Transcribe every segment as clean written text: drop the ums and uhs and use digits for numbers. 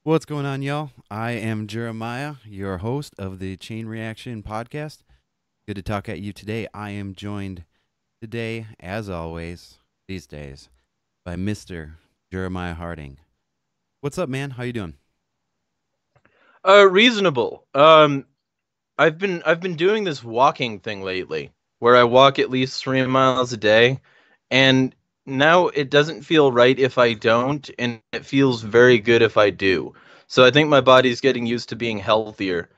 What's going on, y'all? I am Jeremiah, your host of the Chain Reaction podcast. Good to talk at you today. I am joined today, as always, these days, by Mr. Jeremiah Harding. What's up, man? How you doing? Reasonable. I've been doing this walking thing lately, where I walk at least 3 miles a day, and now it doesn't feel right if I don't, and it feels very good if I do. So I think my body's getting used to being healthier,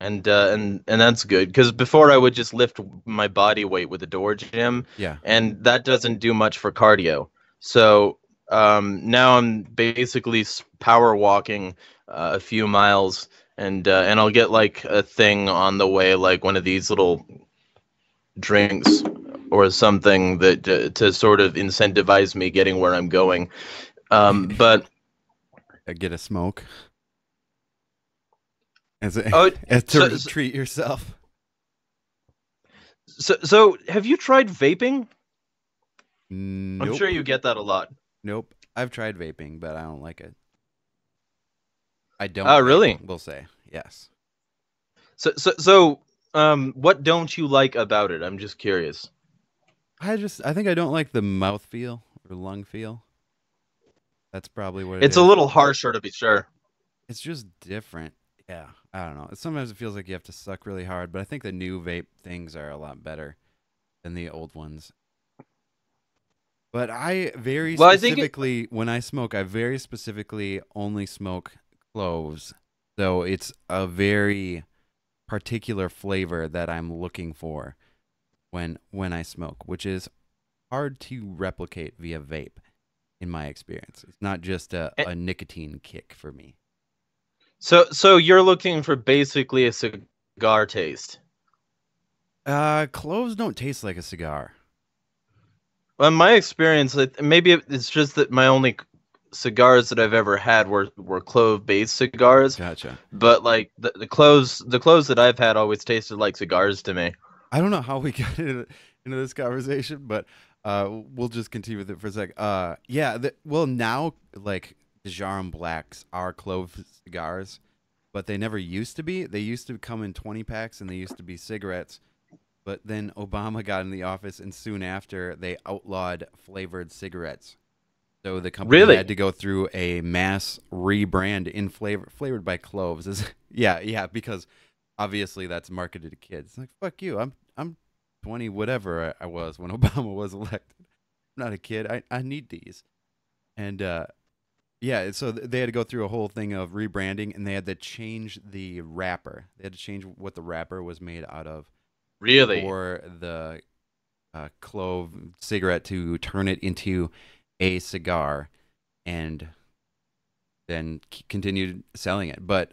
and that's good. Because before I would just lift my body weight with a door gym, Yeah. and that doesn't do much for cardio. So now I'm basically power walking a few miles and I'll get like a thing on the way, like one of these little drinks or something that to sort of incentivize me getting where I'm going. But Get a smoke as a, oh, as so, to so treat yourself. so have you tried vaping? I'm sure Nope. you get that a lot. Nope. I've tried vaping, but I don't like it. I don't Oh, vape, really? we'll say. Yes. So, what don't you like about it? I'm just curious. I think I don't like the mouth feel or lung feel. That's probably what it It's a is. little harsher to be sure. It's just different. Yeah, I don't know. Sometimes it feels like you have to suck really hard, but I think the new vape things are a lot better than the old ones. But I very Well, I think it. specifically, when I smoke, I very specifically only smoke cloves. So it's a very particular flavor that I'm looking for when I smoke, which is hard to replicate via vape in my experience. It's not just eh, a nicotine kick for me. So you're looking for basically a cigar taste. Cloves don't taste like a cigar. Well, in my experience, maybe it's just that my only cigars that I've ever had were clove based cigars, Gotcha. but like the cloves that I've had always tasted like cigars to me. I don't know how we got into this conversation, but we'll just continue with it for a sec. Yeah. Well, now like Dejarum Blacks are clove cigars, but they never used to be. They used to come in 20 packs, and they used to be cigarettes. But then Obama got in the office, and soon after, they outlawed flavored cigarettes. So the company had Really? to go through a mass rebrand in flavored by cloves. Yeah, yeah, because obviously that's marketed to kids. Like fuck you. I'm 20 whatever I was when Obama was elected. I'm not a kid. I need these. And yeah, so they had to go through a whole thing of rebranding, and they had to change the wrapper. They had to change what the wrapper was made out of Really? for the clove cigarette to turn it into a cigar, and then continued selling it. But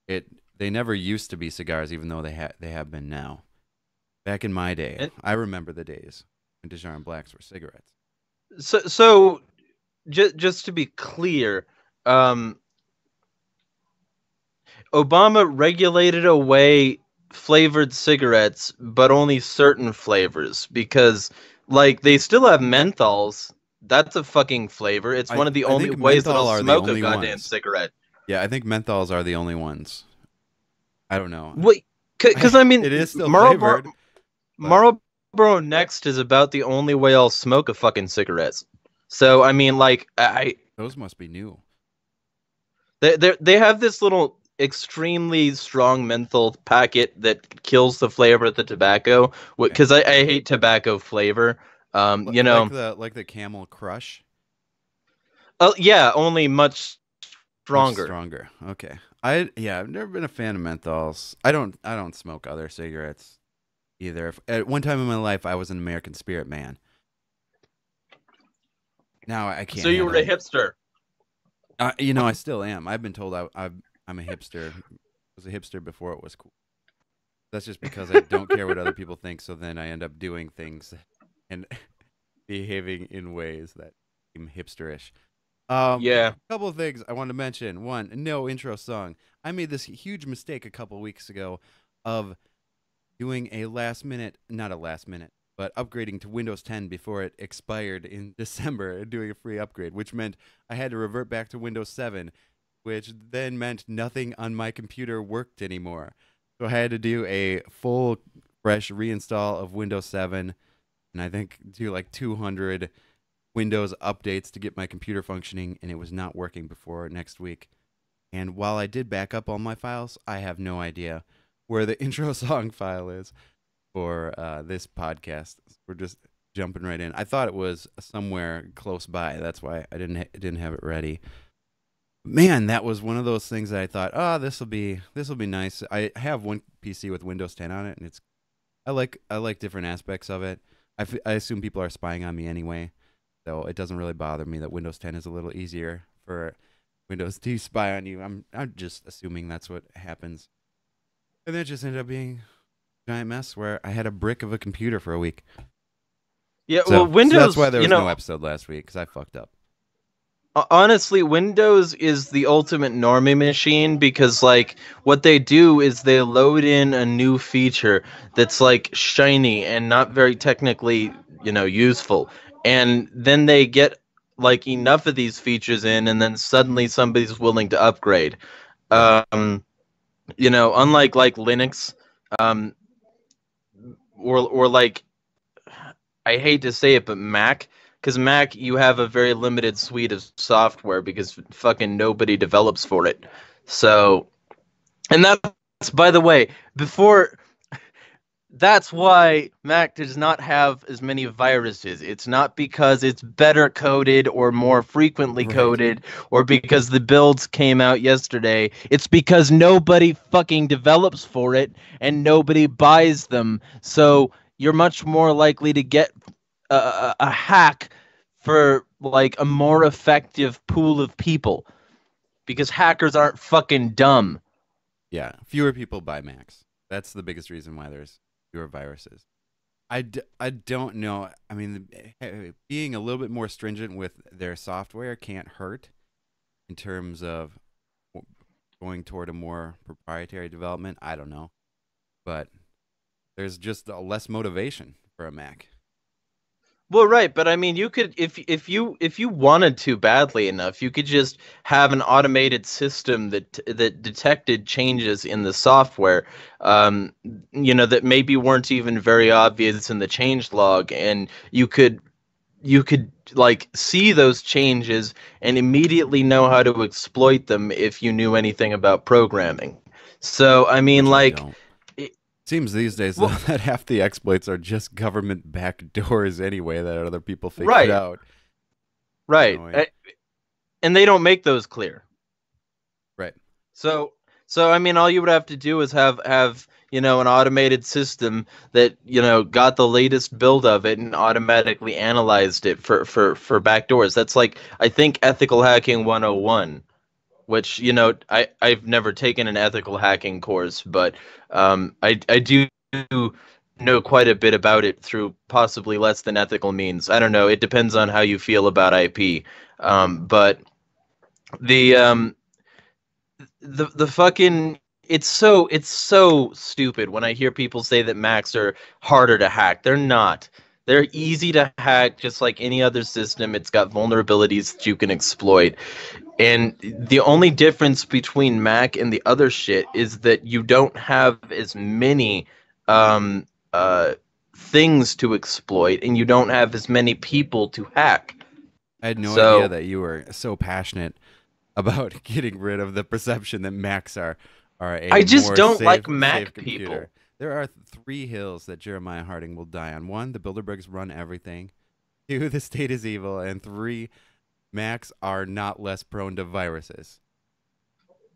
it they never used to be cigars, even though they have been now. Back in my day, And I remember the days when Dijon Blacks were cigarettes. so just to be clear, um, Obama regulated away flavored cigarettes, but only certain flavors because, like, they still have menthols. That's a fucking flavor. It's one of the I only think ways that I'll menthol are the smoke a only goddamn ones. cigarette. Yeah, I think menthols are the only ones. I don't know. Wait, because I mean, It is still Marlboro, flavored, but Marlboro Next is about the only way I'll smoke a fucking cigarette. So I mean, like, those must be new. they have this little extremely strong menthol packet that kills the flavor of the tobacco. Okay. Because I hate tobacco flavor. You know, Like the Camel Crush, yeah, only much much stronger. stronger. Okay. I've never been a fan of menthols. I don't smoke other cigarettes either. At one time in my life, I was an American Spirit man. Now I So can't you were handle a them. hipster. I still am. I've been told I'm a hipster. I was a hipster before it was cool. That's just because I don't care what other people think. So then I end up doing things and behaving in ways that seem hipsterish. Yeah. A couple of things I want to mention. One, no intro song. I made this huge mistake a couple weeks ago of doing a last minute, not a last minute, but upgrading to Windows 10 before it expired in December and doing a free upgrade, which meant I had to revert back to Windows 7, which then meant nothing on my computer worked anymore. So I had to do a full fresh reinstall of Windows 7, and I think do like 200 Windows updates to get my computer functioning, and it was not working before next week. And while I did back up all my files, I have no idea where the intro song file is for this podcast. We're just jumping right in. I thought it was somewhere close by. That's why I didn't have it ready. Man, that was one of those things that I thought, oh, this will be nice. I have one PC with Windows 10 on it, and I like different aspects of it. I assume people are spying on me anyway, so it doesn't really bother me that Windows 10 is a little easier for Windows to spy on you. I'm just assuming that's what happens. And that just ended up being a giant mess where I had a brick of a computer for a week. Yeah, So, well, Windows. So that's why there was no episode last week, because I fucked up. Honestly, Windows is the ultimate normie machine because, like, what they do is they load in a new feature that's, like, shiny and not very technically, useful. And then they get, like, enough of these features in, and then suddenly somebody's willing to upgrade. Unlike, like, Linux, or like, I hate to say it, but Mac. Because Mac, you have a very limited suite of software because fucking nobody develops for it. So, and that's, by the way, that's why Mac does not have as many viruses. It's not because it's better coded or more frequently coded or because the builds came out yesterday. It's because nobody fucking develops for it and nobody buys them. So you're much more likely to get a hack for like a more effective pool of people because hackers aren't fucking dumb. Yeah, fewer people buy Macs. That's the biggest reason why there's fewer viruses. I don't know. I mean, being a little bit more stringent with their software can't hurt in terms of going toward a more proprietary development. I don't know. But there's just a less motivation for a Mac. Well, right, but I mean, you could, if you wanted to badly enough, you could just have an automated system that detected changes in the software, that maybe weren't even very obvious in the change log, and you could like see those changes and immediately know how to exploit them if you knew anything about programming. So, I mean, like. Seems these days that half the exploits are just government backdoors anyway that other people figured out. Right. And they don't make those clear. Right. So I mean, all you would have to do is have an automated system that, got the latest build of it and automatically analyzed it for backdoors. That's like, I think, ethical hacking 101. Which, I've never taken an ethical hacking course, but I do know quite a bit about it through possibly less than ethical means. I don't know. It depends on how you feel about IP. But the fucking it's so stupid when I hear people say that Macs are harder to hack. They're not. They're easy to hack, just like any other system. It's got vulnerabilities that you can exploit. And the only difference between Mac and the other shit is that you don't have as many things to exploit, and you don't have as many people to hack. I had no idea that you were so passionate about getting rid of the perception that Macs are a I just more don't safe, like Mac safe computer. people. There are 3 hills that Jeremiah Harding will die on. 1, the Bilderbergs run everything. 2, the state is evil. And 3, Macs are not less prone to viruses.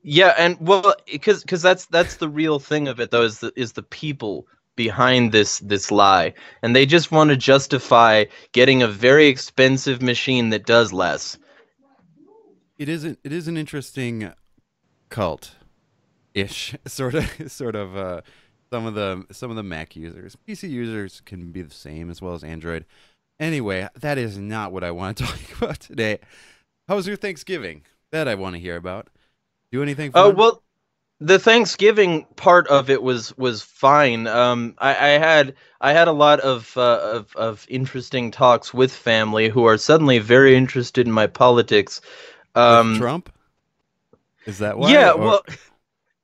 Yeah, and well, because that's the real thing of it, though, is the people behind this lie, and they just want to justify getting a very expensive machine that does less. It is an interesting cult-ish sort of. Some of the Mac users, PC users can be the same as well as Android. Anyway, that is not what I want to talk about today. How was your Thanksgiving? That I want to hear about. Do anything fun? Oh, well, the Thanksgiving part of it was fine. I had a lot of interesting talks with family who are suddenly very interested in my politics. With Trump? Is that why? Yeah, Or well,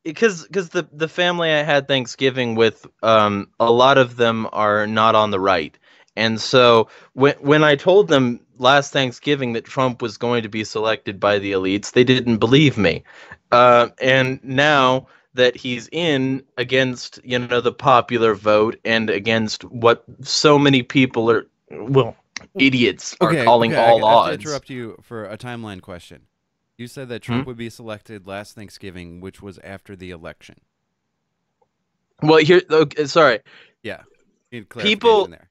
because the family I had Thanksgiving with, a lot of them are not on the right, and so when I told them last Thanksgiving that Trump was going to be selected by the elites, they didn't believe me, and now that he's in against the popular vote and against what so many people are, well, idiots are okay, calling okay, all I have to odds. interrupt you for a timeline question. You said that Hmm? Trump would be selected last Thanksgiving, which was after the election. Well, here, okay, sorry, Yeah, need clarification people. there.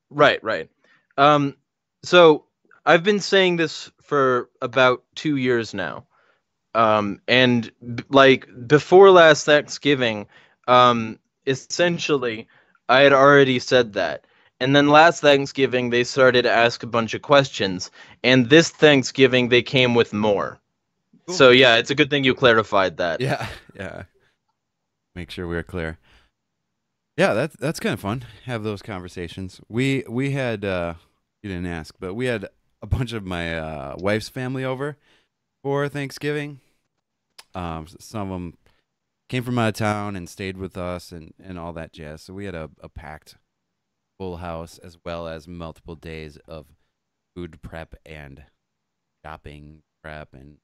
Right, right. Um, so I've been saying this for about 2 years now. And like before last Thanksgiving, essentially, I had already said that. And then last Thanksgiving, they started to ask a bunch of questions. And this Thanksgiving, they came with more. Cool. So yeah, it's a good thing you clarified that. Yeah, yeah. Make sure we're clear. Yeah, that's kind of fun. Have those conversations. We had you didn't ask, but we had a bunch of my wife's family over for Thanksgiving. Some of them came from out of town and stayed with us and all that jazz. So we had a packed full house as well as multiple days of food prep and shopping prep and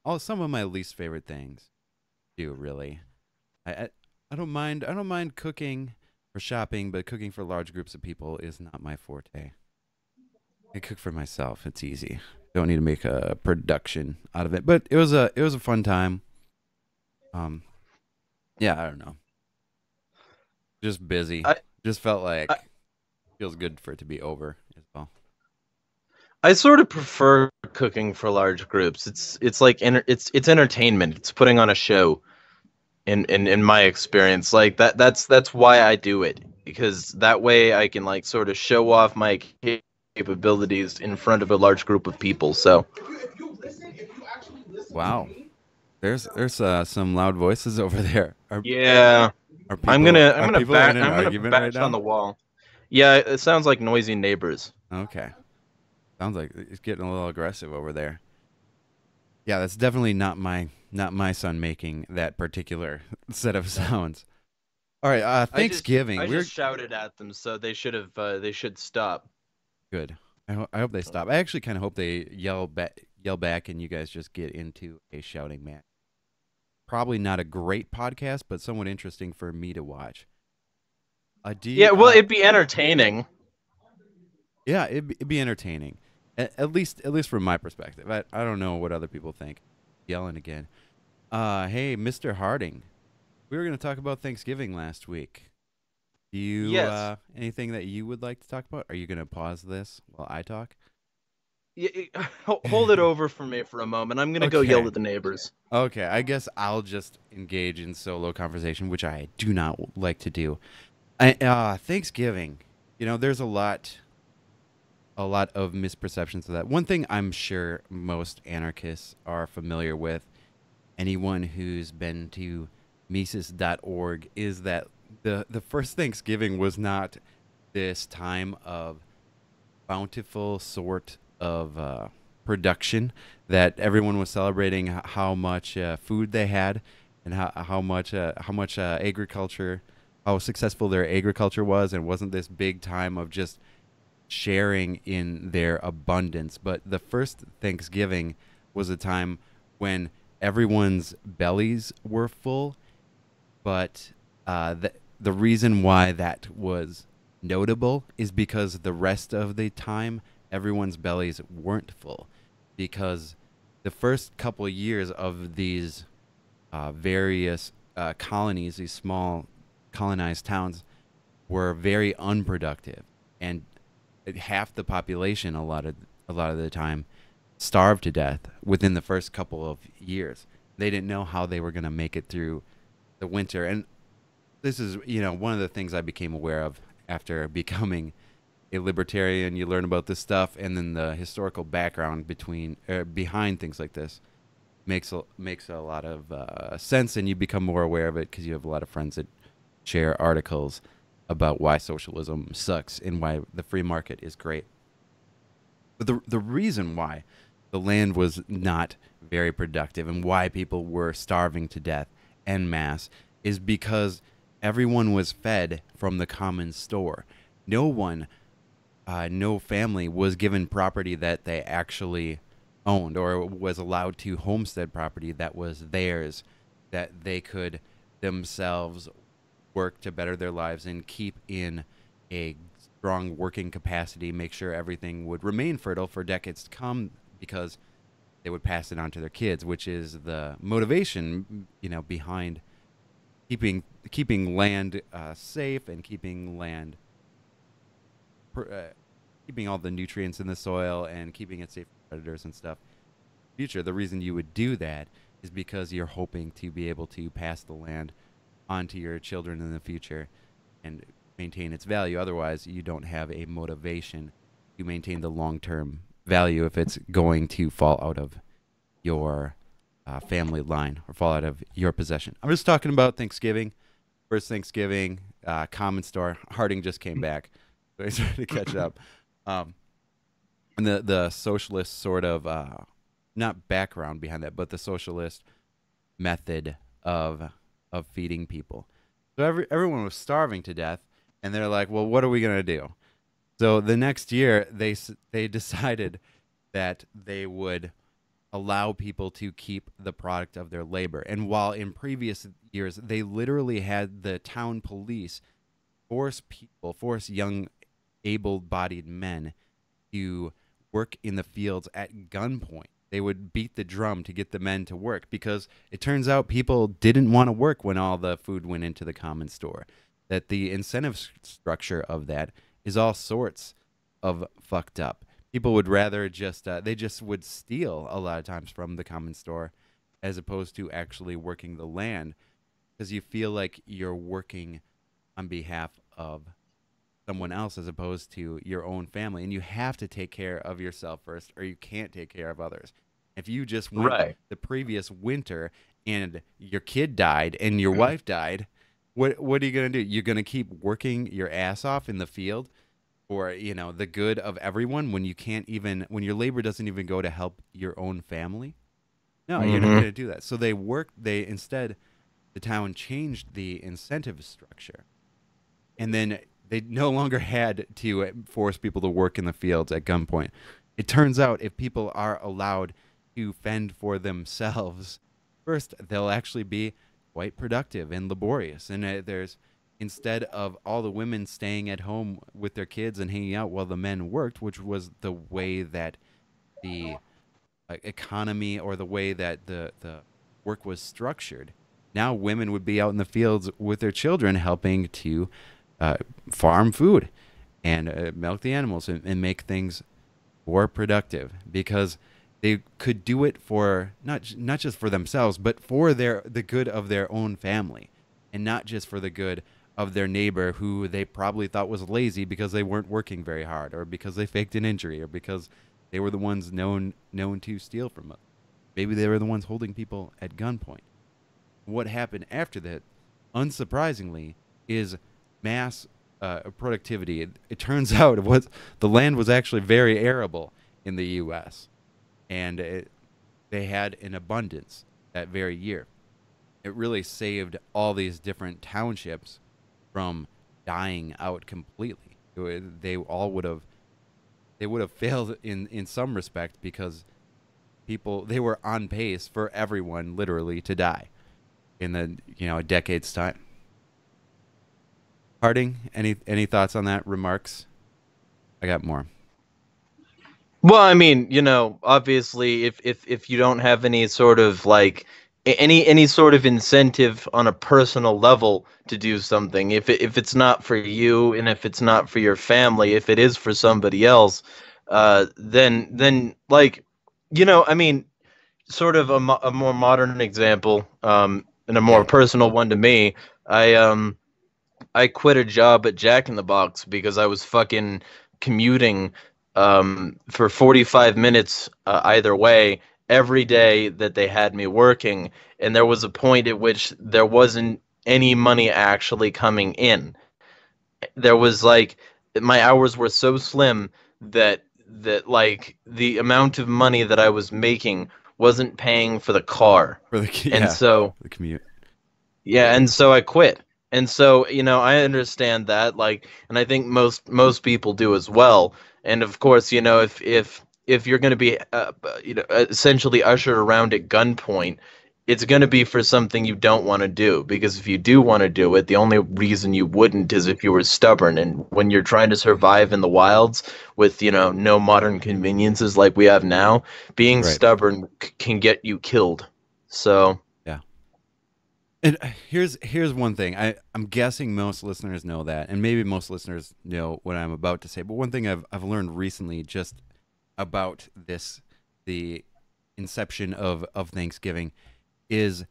all some of my least favorite things. Do really. I I don't mind cooking or shopping, but cooking for large groups of people is not my forte. I cook for myself. It's easy. Don't need to make a production out of it. But it was a fun time. Um yeah, I don't know. Just busy. I, Just felt I, like feels good for it to be over as well. I sort of prefer cooking for large groups. It's like it's entertainment. It's putting on a show. In my experience, like that's why I do it, because that way I can like sort of show off my capabilities in front of a large group of people. So Wow. There's some loud voices over there. yeah, I'm Are gonna people in an I'm gonna argument right bash on now? the wall. Yeah, it sounds like noisy neighbors. Okay. Sounds like it's getting a little aggressive over there. Yeah, that's definitely not my son making that particular set of sounds. All right, I Thanksgiving. just We're shouted at them, so they should stop. good. I hope they stop. I actually kind of hope they yell back and you guys just get into a shouting match. Probably not a great podcast, but somewhat interesting for me to watch. Do you, Yeah, well, it'd be entertaining. yeah, it'd be entertaining. At least from my perspective. I don't know what other people think. Yelling again. Hey, Mr. Harding. We were going to talk about Thanksgiving last week. Do you Yes. anything that you would like to talk about? Are you going to pause this while I talk? Hold it over for me for a moment. I'm gonna go yell Okay. at the neighbors. Okay, I guess I'll just engage in solo conversation, which I do not like to do. Thanksgiving, there's a lot of misperceptions of that. One thing I'm sure most anarchists are familiar with, anyone who's been to Mises.org, is that the first Thanksgiving was not this time of bountiful sort of production that everyone was celebrating how much food they had and how much agriculture, how successful their agriculture was, and wasn't this big time of just sharing in their abundance. But the first Thanksgiving was a time when everyone's bellies were full, but the reason why that was notable is because the rest of the time everyone's bellies weren't full, because the first couple of years of these various colonies, these small colonized towns, were very unproductive, and half the population a lot of the time starved to death within the first couple of years. They didn't know how they were going to make it through the winter. And this is, one of the things I became aware of after becoming a libertarian. You learn about this stuff, and then the historical background behind things like this makes a lot of sense, and you become more aware of it because you have a lot of friends that share articles about why socialism sucks and why the free market is great. But the reason why the land was not very productive, and why people were starving to death en masse is because everyone was fed from the common store. No one, no family was given property that they actually owned or was allowed to homestead property that was theirs, that they could themselves work to better their lives and keep in a strong working capacity, make sure everything would remain fertile for decades to come because they would pass it on to their kids, which is the motivation, behind keeping land safe and keeping land keeping all the nutrients in the soil and keeping it safe from predators and stuff. Future, the reason you would do that is because you're hoping to be able to pass the land on to your children in the future and maintain its value. Otherwise, you don't have a motivation to maintain the long-term value if it's going to fall out of your family line or fall out of your possession. I'm just talking about Thanksgiving. First Thanksgiving, Common Store. Harding just came back, so he's trying to catch up. And the socialist sort of not background behind that, but the socialist method of feeding people. So everyone was starving to death, and they're like, "Well, what are we gonna do?" So the next year, they decided that they would allow people to keep the product of their labor. And while in previous years they literally had the town police force young, able-bodied men to work in the fields at gunpoint. They would beat the drum to get the men to work because it turns out people didn't want to work when all the food went into the common store. That the incentive structure of that is all sorts of fucked up. People would rather they just would steal a lot of times from the common store as opposed to actually working the land because you feel like you're working on behalf of someone else as opposed to your own family. And you have to take care of yourself first or you can't take care of others. If you just went the previous winter and your kid died and your wife died, what are you going to do? You're going to keep working your ass off in the field for, the good of everyone when when your labor doesn't even go to help your own family? No, you're not going to do that. So instead, the town changed the incentive structure. And then they no longer had to force people to work in the fields at gunpoint. It turns out if people are allowed to fend for themselves, first, they'll actually be quite productive and laborious. And instead of all the women staying at home with their kids and hanging out while the men worked, which was the way that the economy or the way that the work was structured, now women would be out in the fields with their children helping to farm food and milk the animals and make things more productive because they could do it for not just for themselves, but for the good of their own family, and not just for the good of their neighbor who they probably thought was lazy because they weren't working very hard, or because they faked an injury, or because they were the ones known to steal from us. Maybe they were the ones holding people at gunpoint. What happened after that, unsurprisingly, is mass productivity. It turns out the land was actually very arable in the U.S. and they had an abundance that very year. It really saved all these different townships from dying out completely. They would have failed in some respect because they were on pace for everyone literally to die in a decade's time. Harding, any thoughts on that? Remarks? I got more. Well, I mean, obviously, if you don't have any sort of any sort of incentive on a personal level to do something, if it's not for you and if it's not for your family, if it is for somebody else, then I mean, sort of a more modern example, and a more personal one to me. I quit a job at Jack in the Box because I was fucking commuting for 45 minutes either way every day that they had me working, and there was a point at which there wasn't any money actually coming in. There was my hours were so slim that that like the amount of money that I was making wasn't paying for the car. For the And yeah, so the commute. yeah, and so I quit. And so, I understand that, like, and I think most people do as well. And of course, if you're going to be essentially ushered around at gunpoint, it's going to be for something you don't want to do, because if you do want to do it, the only reason you wouldn't is if you were stubborn. And when you're trying to survive in the wilds with, no modern conveniences like we have now, being Right. stubborn can get you killed. So, Yeah. And here's one thing. I'm guessing most listeners know that, and maybe most listeners know what I'm about to say. But one thing I've learned recently, just about this, the inception of Thanksgiving, is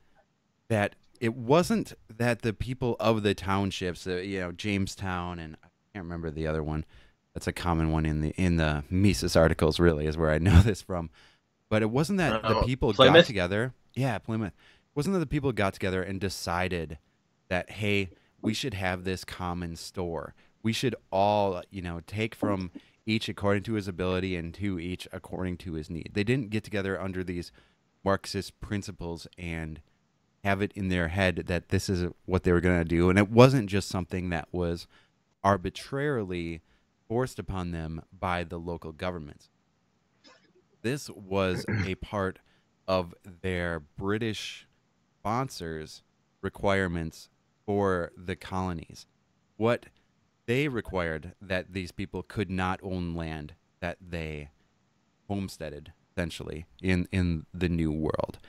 that it wasn't that the people of the townships, Jamestown, and I can't remember the other one. That's a common one in the Mises articles. Really, is where I know this from. But it wasn't that the people got Plymouth. together. Yeah, Plymouth. It wasn't that the people got together and decided that, hey, we should have this common store. We should all, take from each according to his ability and to each according to his need. They didn't get together under these Marxist principles and have it in their head that this is what they were going to do. And it wasn't just something that was arbitrarily forced upon them by the local governments. This was a part of their British sponsors' requirements for the colonies. What they required, that these people could not own land that they homesteaded, essentially, in the New World.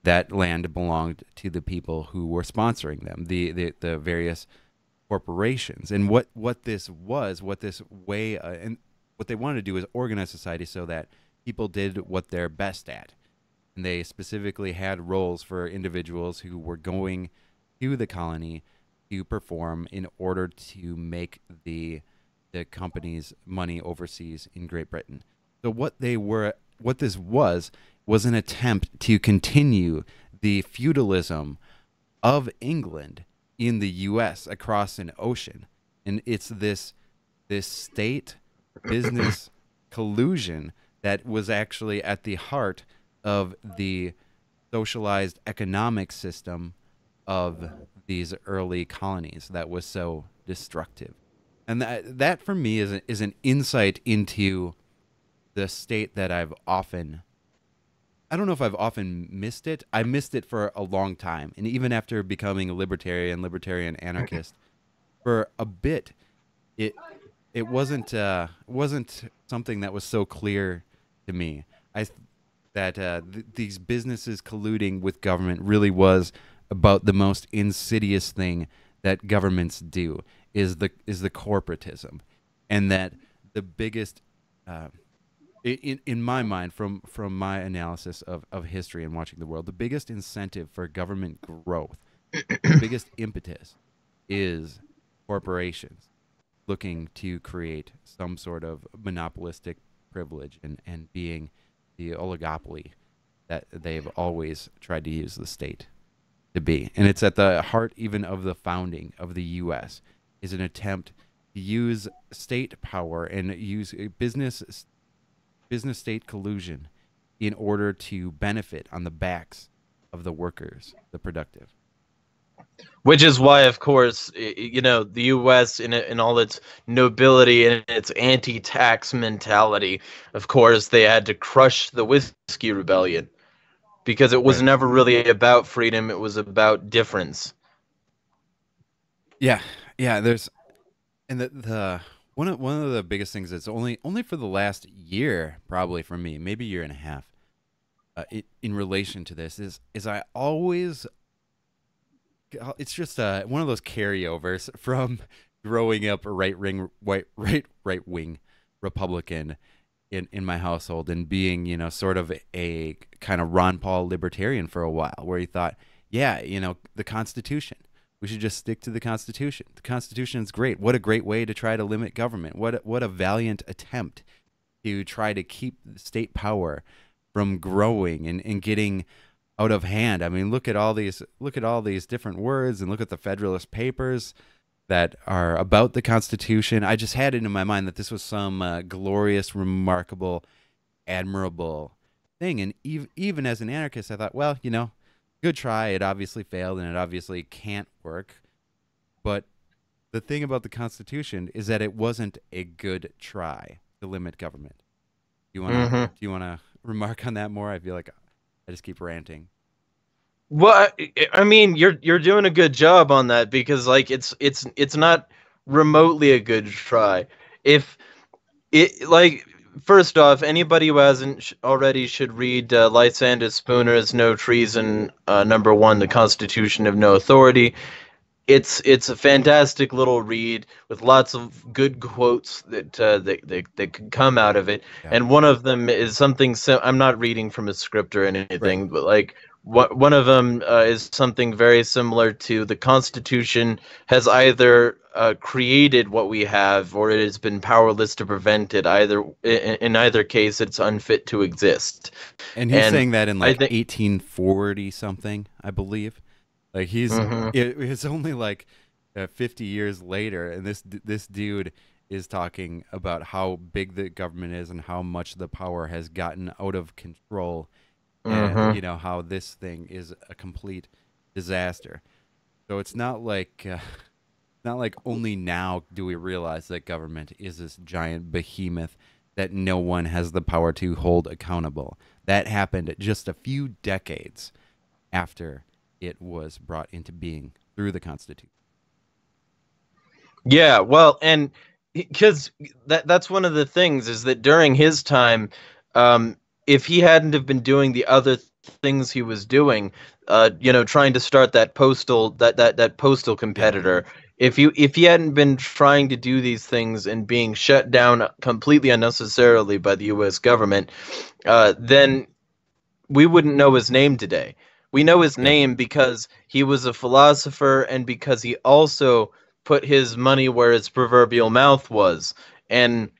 That land belonged to the people who were sponsoring them, the various corporations. And what this was, what this way, and what they wanted to do is organize society so that people did what they're best at. And they specifically had roles for individuals who were going to the colony to perform in order to make the company's money overseas in Great Britain. So what this was an attempt to continue the feudalism of England in the U.S. across an ocean. And it's this state business collusion that was actually at the heart of the socialized economic system of these early colonies that was so destructive. And that for me is an insight into the state that I don't know if I've often missed it. I missed it for a long time. And even after becoming a libertarian anarchist, for a bit, it it wasn't something that was so clear to me. I that these businesses colluding with government really was about the most insidious thing that governments do, is the corporatism, and that the biggest in my mind, from my analysis of history and watching the world, the biggest incentive for government growth, the biggest impetus, is corporations looking to create some sort of monopolistic privilege, and being the oligopoly that they've always tried to use the state to be. And it's at the heart even of the founding of the U.S., is an attempt to use state power and use business state collusion in order to benefit on the backs of the workers, the productive. Which is why, of course, the U.S. in all its nobility and its anti-tax mentality, of course, they had to crush the Whiskey Rebellion, because it was Right. never really about freedom; it was about difference. Yeah, yeah. And the one of the biggest things that's only for the last year, probably for me, maybe year and a half, in relation to this, is I always, it's just one of those carryovers from growing up a right wing Republican in my household, and being, sort of a kind of Ron Paul libertarian for a while, where he thought, yeah, the Constitution. We should just stick to the Constitution. The Constitution is great. What a great way to try to limit government. What a valiant attempt to try to keep state power from growing and getting out of hand. I mean, look at all these different words, and look at the Federalist Papers. that are about the Constitution. I just had it in my mind that this was some glorious, remarkable, admirable thing. And even as an anarchist, I thought, well, good try. It obviously failed, and it obviously can't work. But the thing about the Constitution is that it wasn't a good try to limit government. Hmm. Do you wanna remark on that more? I feel like I just keep ranting. Well, I mean, you're doing a good job on that because like it's not remotely a good try. If it like first off, anybody who hasn't already should read Lysander Spooner's No Treason, number one, The Constitution of No Authority. It's a fantastic little read with lots of good quotes that can come out of it, Yeah. and one of them is something. I'm not reading from a script or Right. anything, but like one of them is something very similar to the Constitution has either created what we have, or it has been powerless to prevent it. Either in either case, it's unfit to exist, And he's and saying that in I like think. 1840 something, I believe. Like Mhm. it's only like 50 years later, and this dude is talking about how big the government is and how much the power has gotten out of control, and Mhm. how this thing is a complete disaster. So it's not like not like only now do we realize that government is this giant behemoth that no one has the power to hold accountable. That happened just a few decades after it was brought into being through the Constitution. Yeah, well, and because that's one of the things is that during his time, um, if he hadn't have been doing the other things he was doing, trying to start that postal Yeah. competitor, if he hadn't been trying to do these things and being shut down completely unnecessarily by the U.S. government, then we wouldn't know his name today. We know his Yeah. name because he was a philosopher and because he also put his money where his proverbial mouth was. And,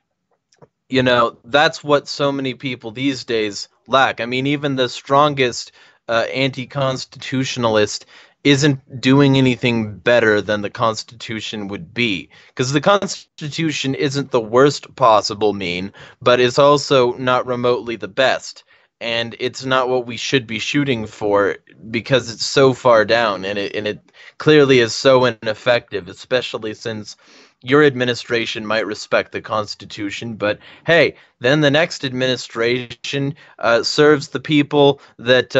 that's what so many people these days lack. I mean, even the strongest anti constitutionalist isn't doing anything better than the Constitution would be. Because the Constitution isn't the worst possible mean, but it's also not remotely the best, and it's not what we should be shooting for because it's so far down, and it clearly is so ineffective, especially since your administration might respect the Constitution, but hey, then the next administration serves the people that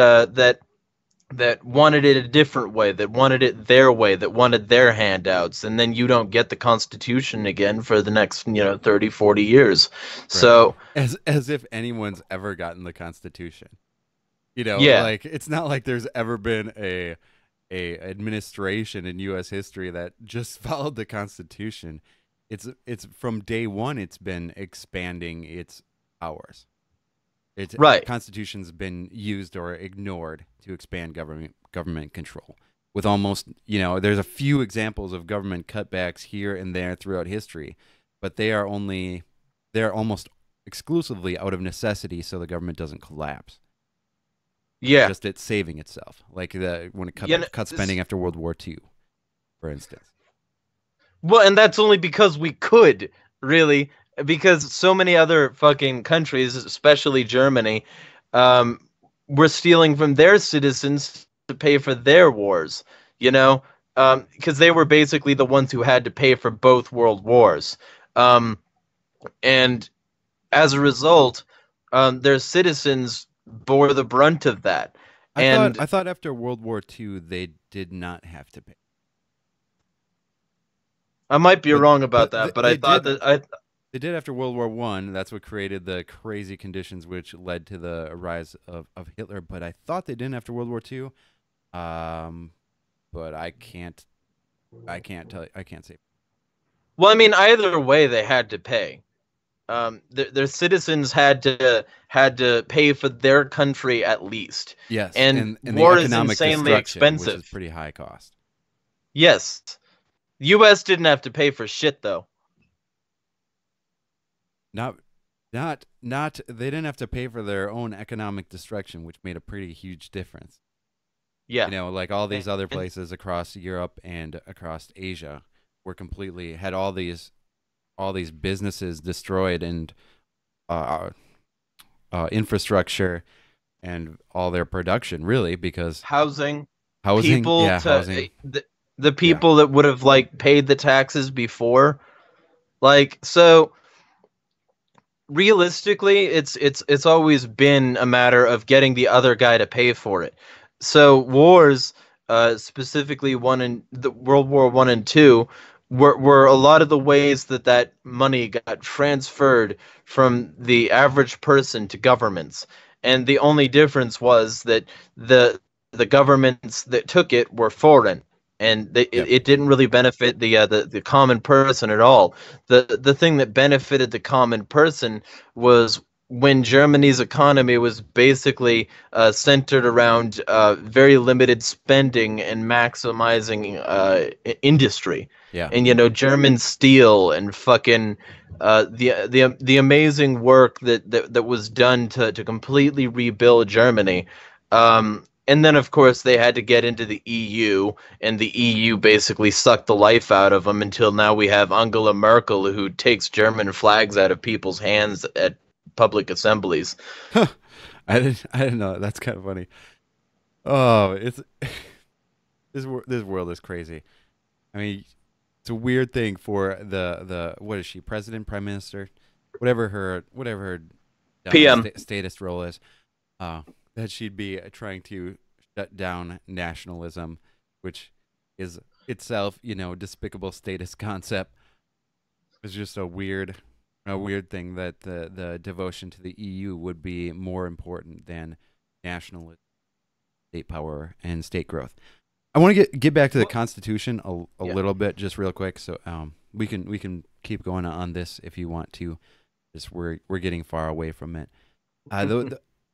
wanted it a different way, that wanted it their way, that wanted their handouts, and then you don't get the Constitution again for the next 30, 40 years. Right. So As if anyone's ever gotten the Constitution. yeah. Like it's not like there's ever been a administration in US history that just followed the Constitution. It's from day one it's been expanding its powers. It's Right. Constitution's been used or ignored to expand government control. With almost, there's a few examples of government cutbacks here and there throughout history, but they're almost exclusively out of necessity so the government doesn't collapse. Yeah. Just it's saving itself. Like when it Yeah. cut spending after World War II, for instance. Well, and that's only because we could, really, because so many other fucking countries, especially Germany, um, were stealing from their citizens to pay for their wars, you know? Because they were basically the ones who had to pay for both world wars. Um, and as a result, their citizens bore the brunt of that. And I thought after World War II they did not have to pay. I might be But wrong about but that, but I they thought did that I. They did after World War One. That's what created the crazy conditions which led to the rise of Hitler. But I thought they didn't after World War Two. Um, but I can't tell you, I can't say. Well, I mean, either way, they had to pay. Their citizens had to pay for their country at least, Yes, and and the war is economic insanely destruction, which is expensive. pretty high cost. Yes, U.S. didn't have to pay for shit though. Not not they didn't have to pay for their own economic destruction, which made a pretty huge difference. Yeah, Like all and, these other and places across Europe and across Asia were completely had all these businesses destroyed and uh, infrastructure and all their production really because Housing, housing, people yeah, to housing, the yeah, people that would have like paid the taxes before. Like so realistically, it's always been a matter of getting the other guy to pay for it. So wars, specifically one in the World War I and Two, were a lot of the ways that that money got transferred from the average person to governments, and the only difference was that the the governments that took it were foreign, and yep, it didn't really benefit the common person at all. The thing that benefited the common person was when Germany's economy was basically centered around very limited spending and maximizing industry. yeah. And you know, German steel and fucking the amazing work that was done to completely rebuild Germany. And then, of course, they had to get into the EU, and the EU basically sucked the life out of them until now we have Angela Merkel, who takes German flags out of people's hands at public assemblies. I didn't know. That's kind of funny. Oh, it's this world is crazy. I mean, it's a weird thing for the what is she, president, prime minister, whatever her PM. statist role is, uh, that she'd be trying to shut down nationalism, which is itself, despicable statist concept. It's just a weird thing that the devotion to the EU would be more important than nationalism, state power, and state growth. I want to get back to the Constitution a Yeah. little bit, just real quick. So we can keep going on this if you want to. Just we're getting far away from it.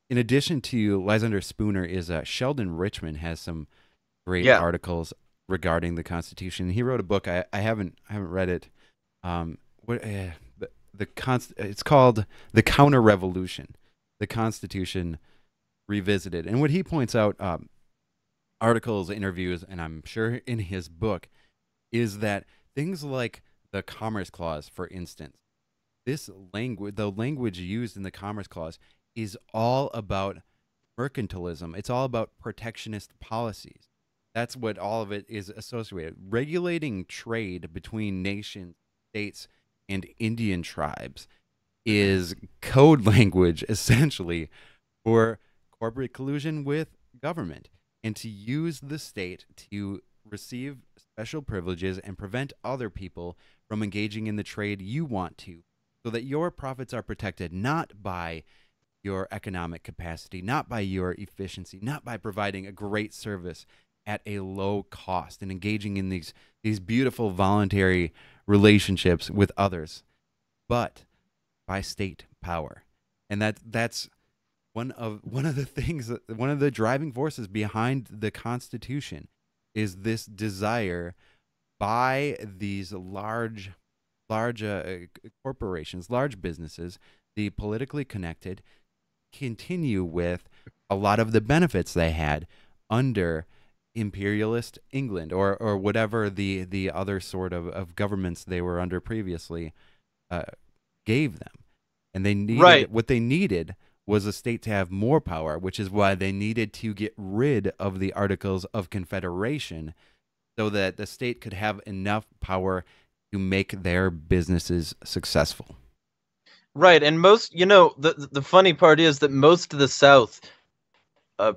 In addition to Lysander Spooner, is Sheldon Richman has some great Yeah. articles regarding the Constitution. He wrote a book. I haven't read it. What it's called The Counter Revolution, the Constitution Revisited. And what he points out, articles, interviews, and I'm sure in his book, is that things like the Commerce Clause, for instance, the language used in the Commerce Clause is all about mercantilism. It's all about protectionist policies. That's what all of it is associated. Regulating trade between nations, states, and Indian tribes is code language essentially for corporate collusion with government and to use the state to receive special privileges and prevent other people from engaging in the trade you want to, so that your profits are protected not by your economic capacity, not by your efficiency, not by providing a great service at a low cost and engaging in these beautiful voluntary relationships with others, but by state power. And that's one of the things one of the driving forces behind the Constitution is this desire by these large corporations, large businesses, the politically connected, continue with a lot of the benefits they had under imperialist England or whatever the other sort of governments they were under previously uh, gave them. And Right. what they needed was a state to have more power, which is why they needed to get rid of the Articles of Confederation so that the state could have enough power to make their businesses successful. Right. And most, you know, the funny part is that most of the South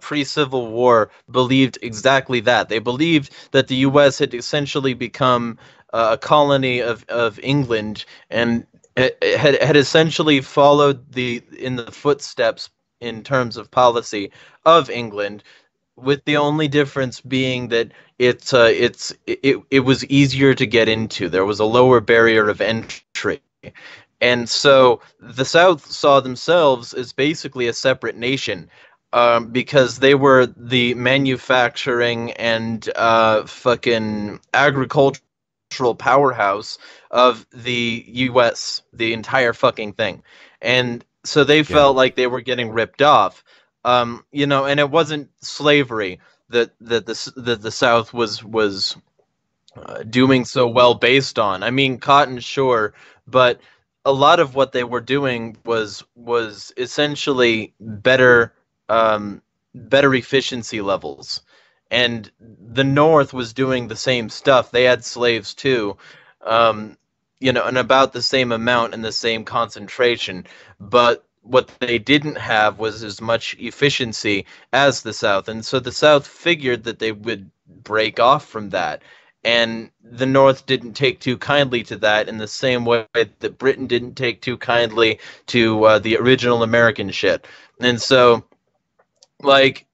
pre-Civil War believed exactly that. They believed that the U.S. had essentially become a colony of England, and it had essentially followed in the footsteps in terms of policy of England, with the only difference being that it was easier to get into. There was a lower barrier of entry. And so the South saw themselves as basically a separate nation, because they were the manufacturing and fucking agricultural powerhouse of the U.S., the entire fucking thing. And so they Yeah. felt like they were getting ripped off. You know, and it wasn't slavery that the South was doing so well based on. I mean, cotton, sure, but a lot of what they were doing was essentially better efficiency levels, and the North was doing the same stuff. They had slaves too, um, and about the same amount and the same concentration, but what they didn't have was as much efficiency as the South, and so the South figured that they would break off from that, and the North didn't take too kindly to that in the same way that Britain didn't take too kindly to the original American shit. And so, like,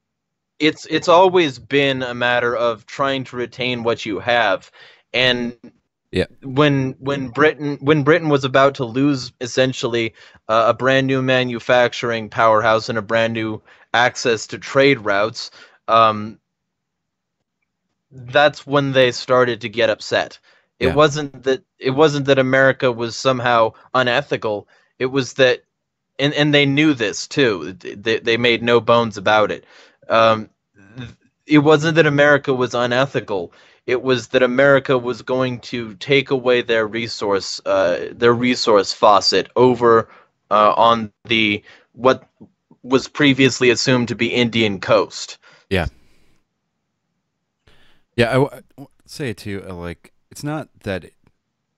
it's always been a matter of trying to retain what you have. And Yeah. when Britain was about to lose essentially a brand new manufacturing powerhouse and a brand new access to trade routes, um, that's when they started to get upset. It Yeah. wasn't that America was somehow unethical. It was that, and they knew this too. They made no bones about it. Um, it wasn't that America was unethical. It was that America was going to take away their resource faucet over on the what was previously assumed to be Indian coast. Yeah. Yeah. Say too, like, it's not that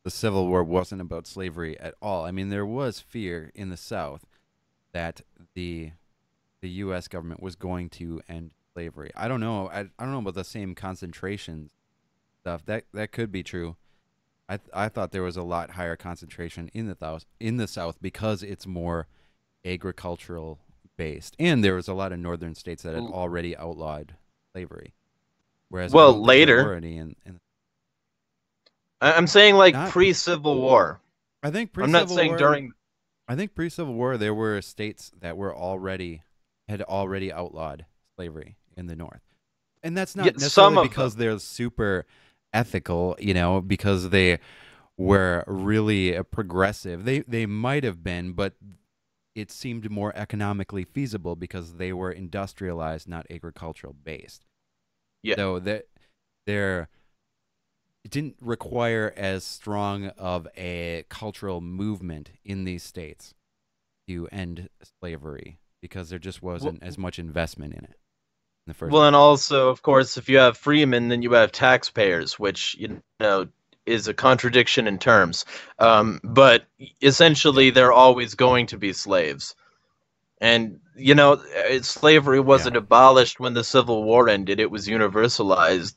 the Civil War wasn't about slavery at all. I mean, there was fear in the South that the the U.S. government was going to end slavery. I don't know. I don't know about the same concentration stuff. That could be true. I thought there was a lot higher concentration in the South because it's more agricultural based, and there was a lot of northern states that had already outlawed slavery. Whereas I Well, don't think there later, were any in I'm saying like not. pre-Civil War. I think I'm not pre-Civil saying War. during. I think pre-Civil War there were states that were already had already outlawed slavery in the North, and that's Yeah, not some necessarily of because them. they're super ethical, because they were really progressive. They might have been, but it seemed more economically feasible because they were industrialized, not agricultural based. Yeah. So that they're it didn't require as strong of a cultural movement in these states to end slavery because there just Well, wasn't as much investment in it in the first well, place. and also, of course, if you have freemen, then you have taxpayers, which is a contradiction in terms. But Yeah. essentially, they're always going to be slaves. And slavery Yeah. wasn't abolished when the Civil War ended; it was universalized.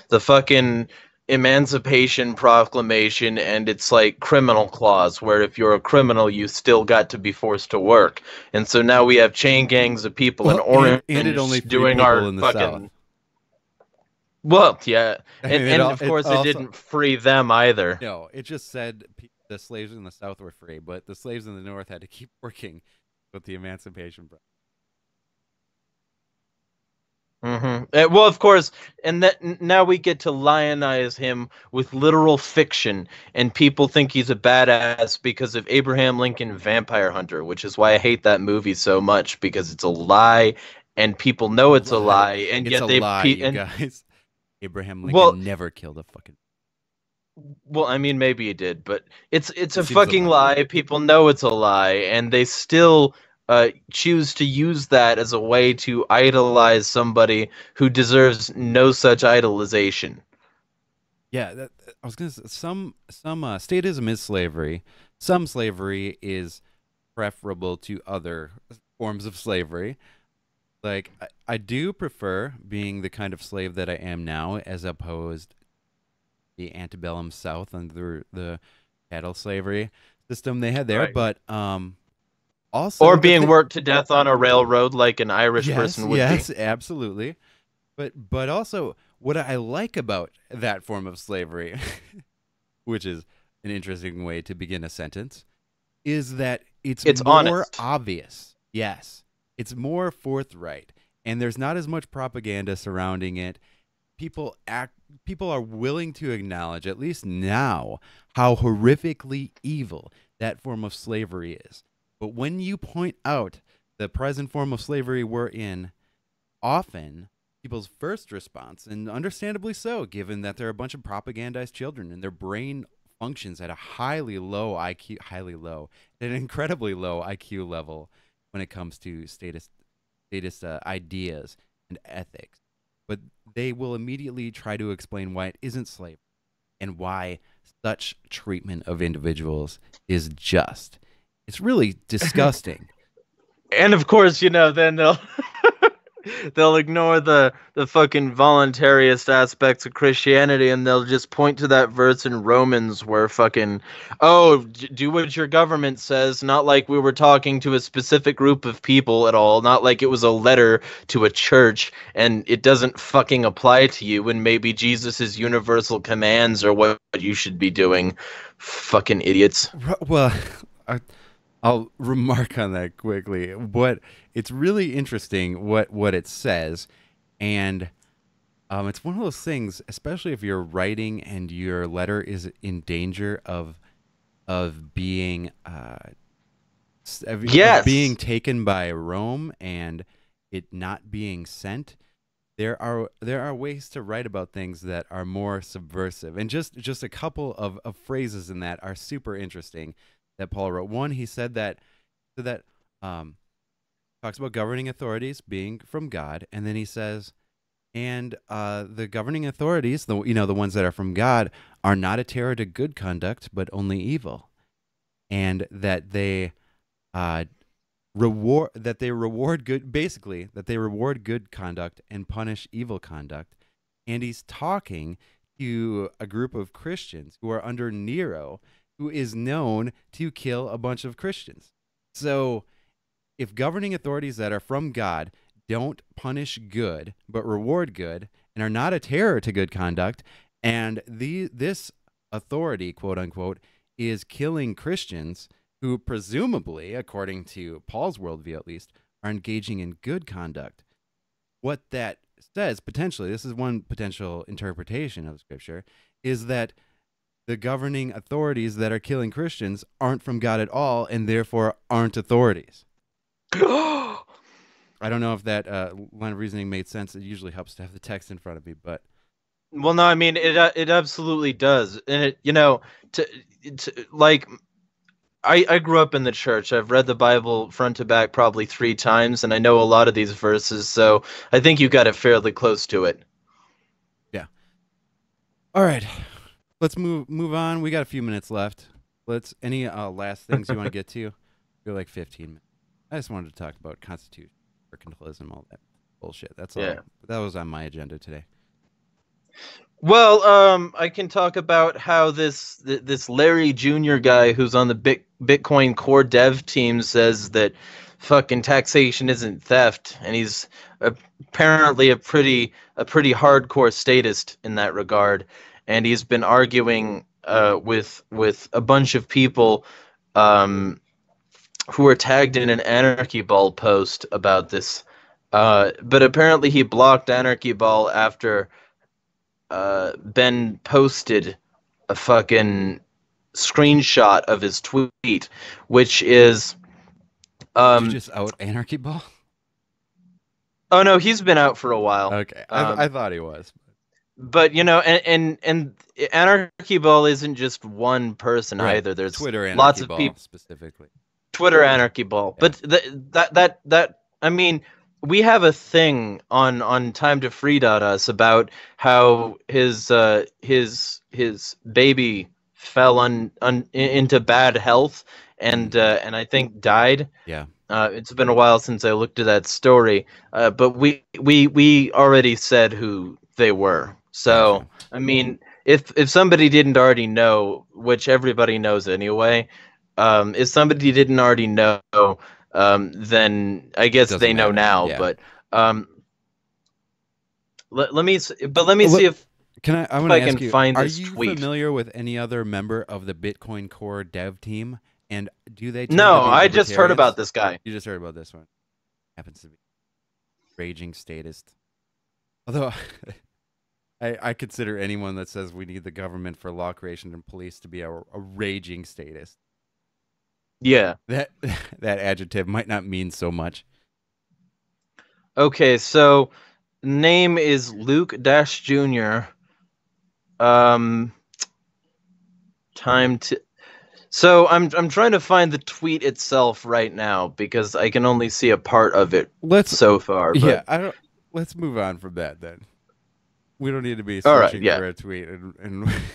The fucking Emancipation Proclamation and its like criminal clause, where if you're a criminal, you still got to be forced to work. And so now we have chain gangs of people in Well, and it only orange freed doing people our in the South. fucking. Well, yeah, I and mean, and of it course it also didn't free them either. no, it just said the slaves in the South were free, but the slaves in the North had to keep working with the Emancipation Proclamation. Well, of course, and that now we get to lionize him with literal fiction, and people think he's a badass because of Abraham Lincoln Vampire Hunter, which is why I hate that movie so much because it's a lie, and people know it's a Lie. lie, and It's a yet they lie, pe- you and guys. Abraham well, Lincoln never killed a fucking. I mean, maybe he did, but it's It a seems a fucking lot. lie. People know it's a lie, and they still choose to use that as a way to idolize somebody who deserves no such idolization. Yeah, I was gonna say some statism is slavery. Some slavery is preferable to other forms of slavery. Like I do prefer being the kind of slave that I am now, as opposed to the antebellum South under the chattel slavery system they had there. Right. But Or also being worked to death on a railroad like an Irish yes, person would be. yes, absolutely. But also what I like about that form of slavery, which is an interesting way to begin a sentence, is that it's It's more honest. obvious. Yes, it's more forthright, and there's not as much propaganda surrounding it. People are willing to acknowledge, at least now, how horrifically evil that form of slavery is. But when you point out the present form of slavery we're in, often people's first response, and understandably so, given that they're a bunch of propagandized children and their brain functions at a highly low IQ, highly low, at an incredibly low IQ level when it comes to statist ideas and ethics. But they will immediately try to explain why it isn't slavery and why such treatment of individuals is just. It's really disgusting. And of course, then they'll they'll ignore the fucking voluntarist aspects of Christianity, and they'll just point to that verse in Romans where fucking, oh, do what your government says, not like we were talking to a specific group of people at all, not like it was a letter to a church and it doesn't fucking apply to you, and maybe Jesus's universal commands are what you should be doing. Fucking idiots. Well, I'll remark on that quickly. But it's really interesting what it says, and it's one of those things, especially if you're writing and your letter is in danger of being of being Yes. taken by Rome and it not being sent. There are ways to write about things that are more subversive, and just a couple of phrases in that are super interesting that Paul wrote. One, he said that um, talks about governing authorities being from God, and then he says, and the governing authorities, the ones that are from God, are not a terror to good conduct, but only evil, and that uh, they reward good, basically that they reward good conduct and punish evil conduct. And he's talking to a group of Christians who are under Nero, who is known to kill a bunch of Christians. So if governing authorities that are from God don't punish good but reward good and are not a terror to good conduct, and this authority, quote unquote, is killing Christians who presumably, according to Paul's worldview at least, are engaging in good conduct. What that says, potentially, this is one potential interpretation of Scripture, is that the governing authorities that are killing Christians aren't from God at all and therefore aren't authorities. I don't know if that line of reasoning made sense. It usually helps to have the text in front of me, but Well, no, I mean it absolutely does, and to, like I grew up in the church. I've read the Bible front to back probably 3 times, and I know a lot of these verses, so I think you got it fairly close to it. yeah. All right, let's move on. We got a few minutes left. Let's any last things you want to get to? We're like 15 minutes. I just wanted to talk about Constitution, mercantilism, all that bullshit. That's all. Yeah. That was on my agenda today. Well, I can talk about how this Larry Jr. guy who's on the Bitcoin core dev team says that fucking taxation isn't theft, and he's apparently a pretty hardcore statist in that regard, and he's been arguing with a bunch of people who were tagged in an Anarchy Ball post about this, but apparently he blocked Anarchy Ball after Ben posted a fucking screenshot of his tweet, which is Did you just out Anarchy Ball? oh no, he's been out for a while. Okay, I thought he was. But and Anarchy Ball isn't just one person Right. either. There's Twitter Anarchy lots of Ball people. specifically. Twitter Anarchy Ball. Yeah. But that I mean, we have a thing on Time to Free.us about how his baby fell into bad health and I think died. Yeah. It's been a while since I looked at that story, but we already said who they were. So Gotcha. I mean, if somebody didn't already know, which everybody knows anyway, if somebody didn't already know, then I guess Doesn't they know matter. now. Yeah. But let me see if I want I to can ask you, find are this you tweet. familiar with any other member of the Bitcoin Core dev team? And do they tend No, to be I just heard about libertarians? this guy. You just heard about this one. Happens to be raging statist. Although I consider anyone that says we need the government for law creation and police to be a raging statist. Yeah. That that adjective might not mean so much. Okay, so name is Luke Dash Jr. Um, time to. So I'm trying to find the tweet itself right now because I can only see a part of it Let's so far. yeah, But I don't. Let's move on from that then. We don't need to be all right, searching yeah. for a tweet and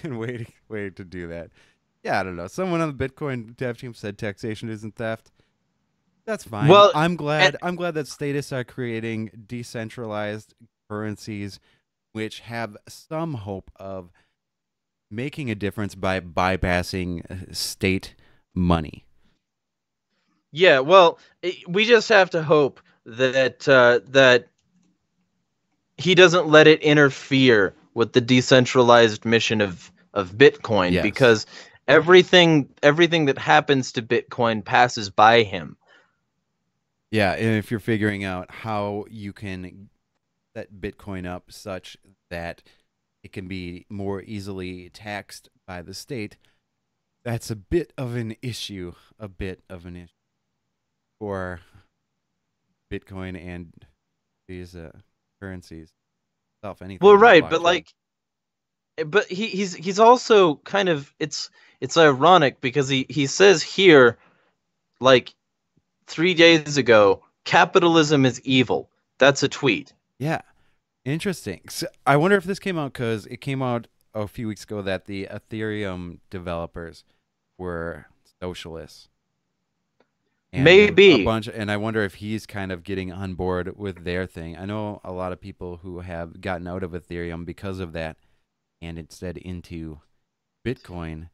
and waiting to do that. Yeah, I don't know. Someone on the Bitcoin dev team said taxation isn't theft. That's fine. Well, I'm and glad. I'm glad that statists are creating decentralized currencies, which have some hope of making a difference by bypassing state money. yeah, well, we just have to hope that he doesn't let it interfere with the decentralized mission of Bitcoin Yes. because everything that happens to Bitcoin passes by him. Yeah, and if you're figuring out how you can set Bitcoin up such that it can be more easily taxed by the state, that's a bit of an issue. A bit of an issue for Bitcoin and these currencies itself. Anything Well, on the right, blockchain. but he's also kind of it's ironic because he says here like 3 days ago, capitalism is evil. That's a tweet. Yeah, interesting. So I wonder if this came out because it came out a few weeks ago that the Ethereum developers were socialists. And a Maybe. bunch, and I wonder if he's kind of getting on board with their thing. I know a lot of people who have gotten out of Ethereum because of that and instead into Bitcoin.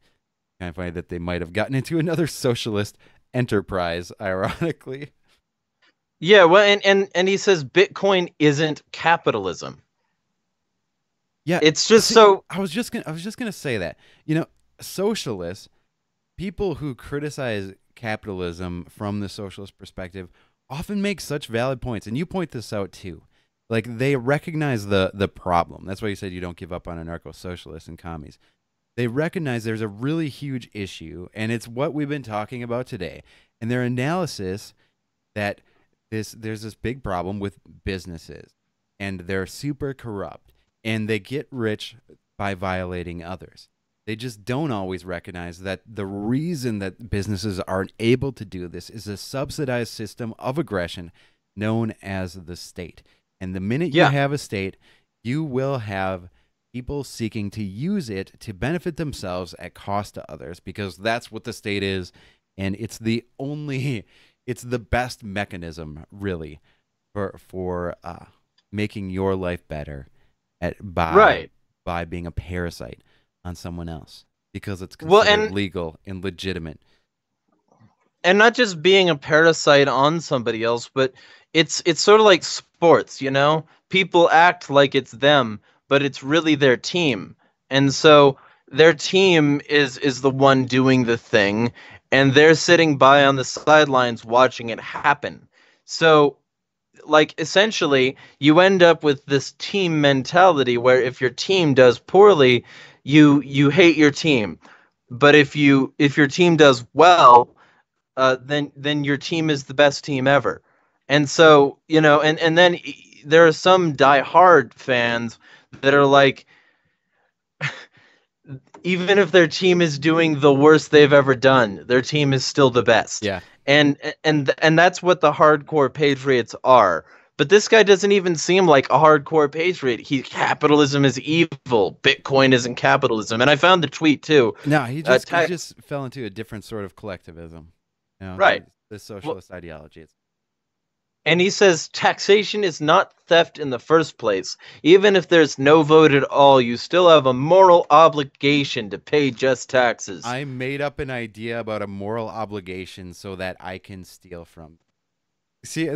Kind of funny that they might have gotten into another socialist enterprise, ironically. Yeah, well, and he says Bitcoin isn't capitalism. Yeah, It's just see, so I was just gonna say that. You know, socialists, people who criticize capitalism from the socialist perspective, often make such valid points, and you point this out too. Like they recognize the problem. That's why you said you don't give up on anarcho-socialists and commies. They recognize there's a really huge issue, and it's what we've been talking about today. And their analysis that there's this big problem with businesses, and they're super corrupt, and they get rich by violating others. They just don't always recognize that the reason that businesses aren't able to do this is a subsidized system of aggression known as the state. And the minute you yeah. have a state, you will have people seeking to use it to benefit themselves at cost to others because that's what the state is. And it's the only, it's the best mechanism really for making your life better Right. by being a parasite on someone else because it's Well, considered legal and legitimate. and not just being a parasite on somebody else, but it's sort of like sports, you know? People act like it's them, but it's really their team. And so their team is the one doing the thing, and they're sitting by on the sidelines watching it happen. So like essentially you end up with this team mentality where if your team does poorly, you hate your team. But if your team does well, then your team is the best team ever. And so, and then there are some die-hard fans that are like, even if their team is doing the worst they've ever done, their team is still the best. Yeah. And that's what the hardcore patriots are. But this guy doesn't even seem like a hardcore patriot. Capitalism is evil. Bitcoin isn't capitalism. And I found the tweet too. No, he just fell into a different sort of collectivism. You know, Right. the Well, socialist ideology. and he says taxation is not theft in the first place. Even if there's no vote at all, you still have a moral obligation to pay just taxes. I made up an idea about a moral obligation so that I can steal from. See,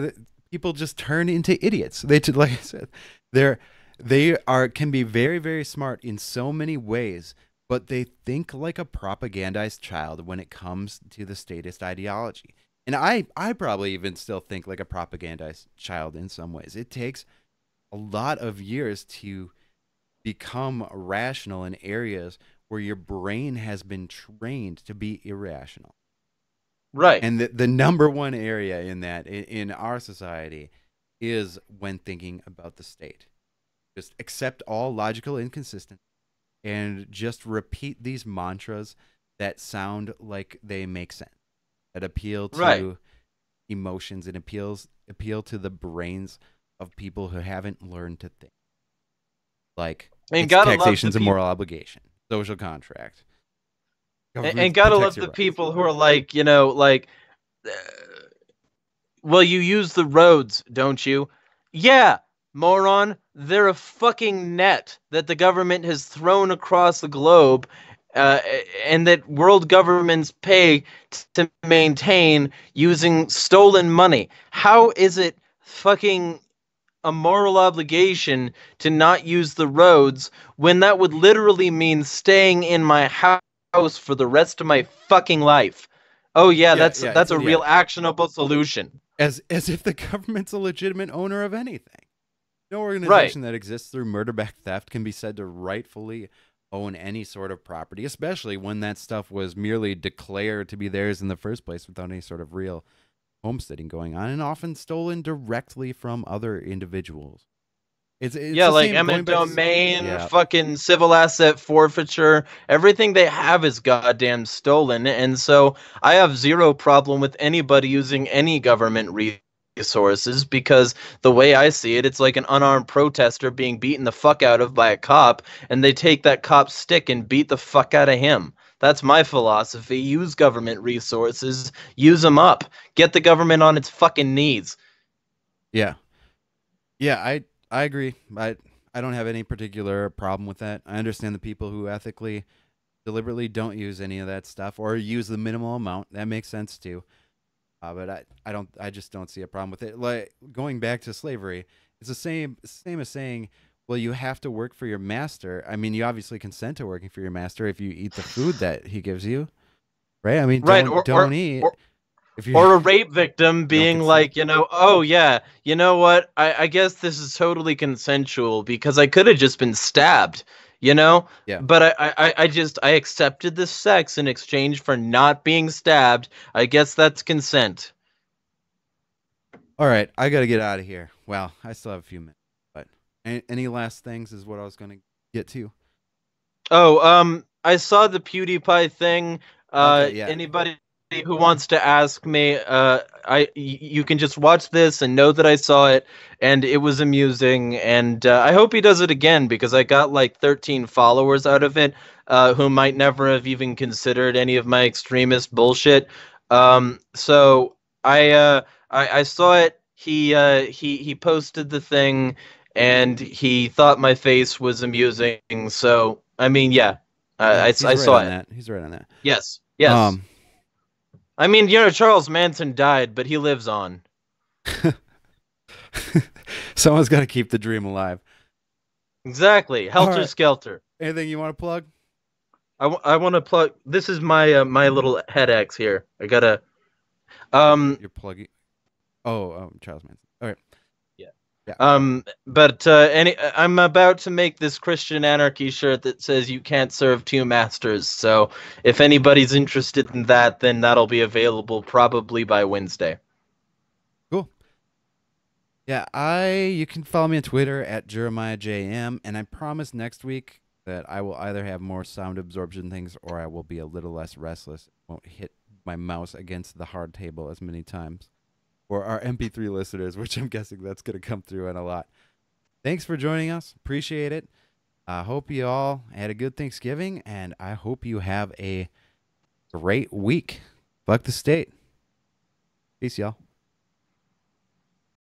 people just turn into idiots. Like I said, they are can be very very smart in so many ways, but they think like a propagandized child when it comes to the statist ideology. And I probably even still think like a propagandized child in some ways. It takes a lot of years to become rational in areas where your brain has been trained to be irrational. Right. And the number one area in that in our society is when thinking about the state. Just accept all logical inconsistency and just repeat these mantras that sound like they make sense, that appeal Right. to emotions and appeal to the brains of people who haven't learned to think. Like And it's gotta love the taxation's a people. moral obligation, social contract. And Government gotta protects love your the rights. people who are like, uh, well, you use the roads, don't you? Yeah, moron. They're a fucking net that the government has thrown across the globe, uh, and that world governments pay to maintain using stolen money. How is it fucking a moral obligation to not use the roads when that would literally mean staying in my house for the rest of my fucking life? Oh yeah, Yeah, that's yeah, that's a real actionable solution. as if the government's a legitimate owner of anything. No Right. organization that exists through murder-backed theft can be said to rightfully own any sort of property, especially when that stuff was merely declared to be theirs in the first place without any sort of real homesteading going on, and often stolen directly from other individuals. It's Yeah, the like same eminent going back to domain, yeah, fucking civil asset forfeiture, everything they have is goddamn stolen. And so I have zero problem with anybody using any government resources because the way I see it, it's like an unarmed protester being beaten the fuck out of by a cop, and they take that cop's stick and beat the fuck out of him. That's my philosophy. Use government resources, use them up, get the government on its fucking knees. yeah, yeah. I agree. I don't have any particular problem with that. I understand the people who ethically, deliberately don't use any of that stuff or use the minimal amount. That makes sense too. But I just don't see a problem with it. Like going back to slavery, it's the same as saying, well, you have to work for your master. I mean, you obviously consent to working for your master if you eat the food that he gives you, right? I mean, Right, don't eat or if you or a rape victim don't being consent. like, oh yeah, you know what? I guess this is totally consensual because I could have just been stabbed, you know? Yeah. But I accepted this sex in exchange for not being stabbed. I guess that's consent. All right, I got to get out of here. Well, I still have a few minutes, but any last things is what I was going to get to. Oh, I saw the PewDiePie thing. Okay, yeah. Anybody who wants to ask me, you can just watch this and know that I saw it, and it was amusing. And I hope he does it again because I got like 13 followers out of it, who might never have even considered any of my extremist bullshit. So I saw it. He posted the thing and he thought my face was amusing. So, I mean, yeah, Yeah, I he's right saw on it. that. He's right on that. Yes, yes. Um I mean, Charles Manson died, but he lives on. someone's got to keep the dream alive. Exactly. All Helter right. Skelter. Anything you want to plug? I want to plug. This is my my little head X here. I gotta. Um, You're plugging. Oh, Charles Manson. All right. yeah. Yeah. But I'm about to make this Christian anarchy shirt that says you can't serve two masters. So if anybody's interested in that, then that'll be available probably by Wednesday. Cool. Yeah, you can follow me on Twitter at JeremiahJM, and I promise next week that I will either have more sound absorption things or I will be a little less restless. Won't hit my mouse against the hard table as many times. For our MP3 listeners, which I'm guessing that's going to come through in a lot. Thanks for joining us. Appreciate it. I hope you all had a good Thanksgiving, and I hope you have a great week. Fuck the state. Peace, y'all.